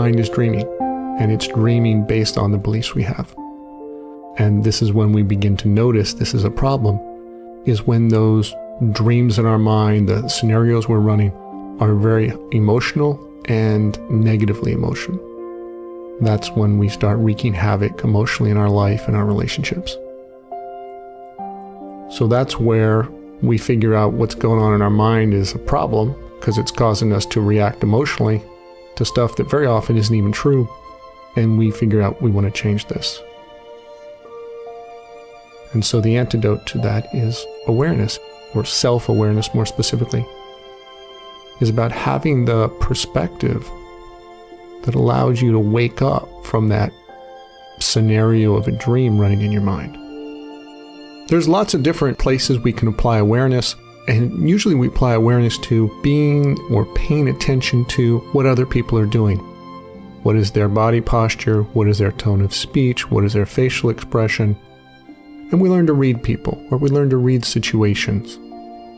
mind is dreaming, and it's dreaming based on the beliefs we have. And this is when we begin to notice this is a problem, is when those dreams in our mind, the scenarios we're running, are very emotional and negatively emotional. That's when we start wreaking havoc emotionally in our life and our relationships. So that's where we figure out what's going on in our mind is a problem, because it's causing us to react emotionally to stuff that very often isn't even true. And we figure out we want to change this. And so the antidote to that is awareness, or self-awareness more specifically, is about having the perspective that allows you to wake up from that scenario of a dream running in your mind. There's lots of different places we can apply awareness, and usually we apply awareness to being or paying attention to what other people are doing. What is their body posture? What is their tone of speech? What is their facial expression? And we learn to read people, or we learn to read situations.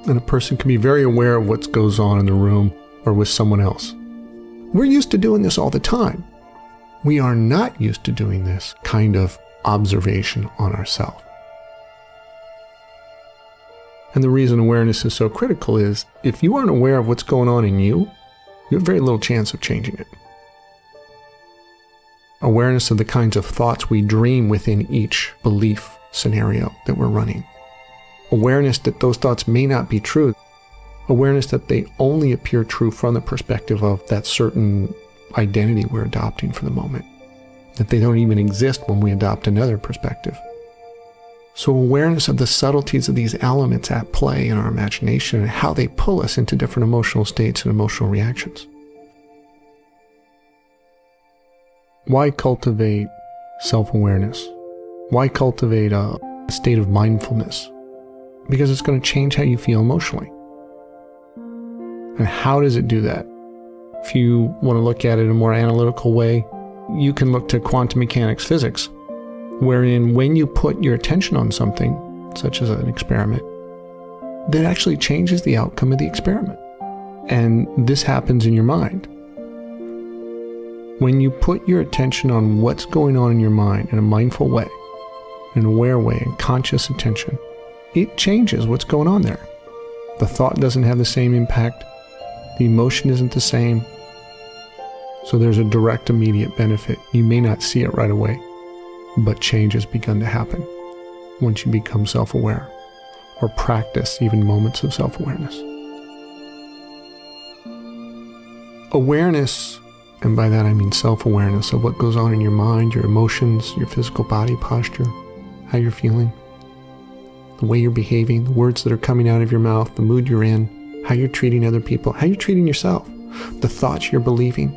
And a person can be very aware of what goes on in the room or with someone else. We're used to doing this all the time. We are not used to doing this kind of observation on ourselves. And the reason awareness is so critical is if you aren't aware of what's going on in you, you have very little chance of changing it. Awareness of the kinds of thoughts we dream within each belief scenario that we're running. Awareness that those thoughts may not be true. Awareness that they only appear true from the perspective of that certain identity we're adopting for the moment. That they don't even exist when we adopt another perspective. So awareness of the subtleties of these elements at play in our imagination and how they pull us into different emotional states and emotional reactions. Why cultivate self-awareness? Why cultivate a state of mindfulness? Because it's going to change how you feel emotionally. And how does it do that? If you want to look at it in a more analytical way, you can look to quantum mechanics physics, wherein when you put your attention on something, such as an experiment, that actually changes the outcome of the experiment. And this happens in your mind. When you put your attention on what's going on in your mind in a mindful way, an aware way, and conscious attention, it changes what's going on there. The thought doesn't have the same impact. The emotion isn't the same. So there's a direct, immediate benefit. You may not see it right away, but change has begun to happen once you become self-aware or practice even moments of self-awareness. Awareness, and by that I mean self-awareness of what goes on in your mind, your emotions, your physical body posture, how you're feeling, the way you're behaving, the words that are coming out of your mouth, the mood you're in, how you're treating other people, how you're treating yourself, the thoughts you're believing.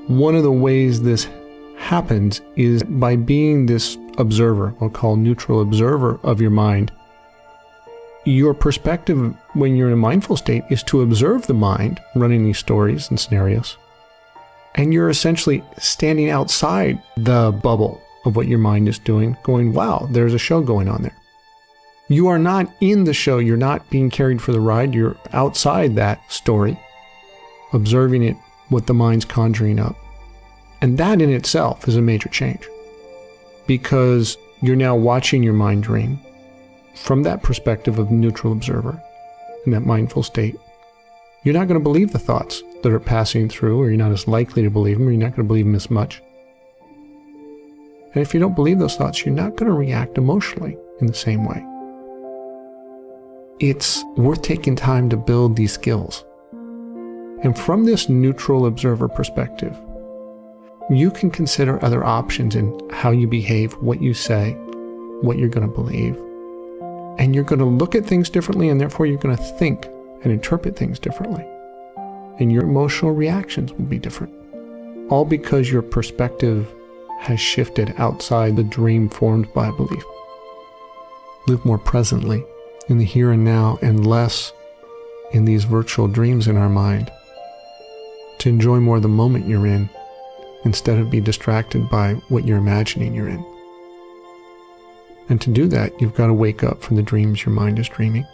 One of the ways this happens is by being this observer, I'll call neutral observer of your mind. Your perspective when you're in a mindful state is to observe the mind running these stories and scenarios. And you're essentially standing outside the bubble of what your mind is doing, going, wow, there's a show going on there. You are not in the show. You're not being carried for the ride. You're outside that story, observing it, what the mind's conjuring up. And that in itself is a major change, because you're now watching your mind dream from that perspective of neutral observer in that mindful state. You're not going to believe the thoughts that are passing through, or you're not as likely to believe them, or you're not going to believe them as much. And if you don't believe those thoughts, you're not going to react emotionally in the same way. It's worth taking time to build these skills. And from this neutral observer perspective, you can consider other options in how you behave, what you say, what you're going to believe. And you're going to look at things differently, and therefore you're going to think and interpret things differently. And your emotional reactions will be different. All because your perspective has shifted outside the dream formed by belief. Live more presently in the here and now, and less in these virtual dreams in our mind. To enjoy more the moment you're in, instead of be distracted by what you're imagining you're in. And to do that, you've got to wake up from the dreams your mind is dreaming.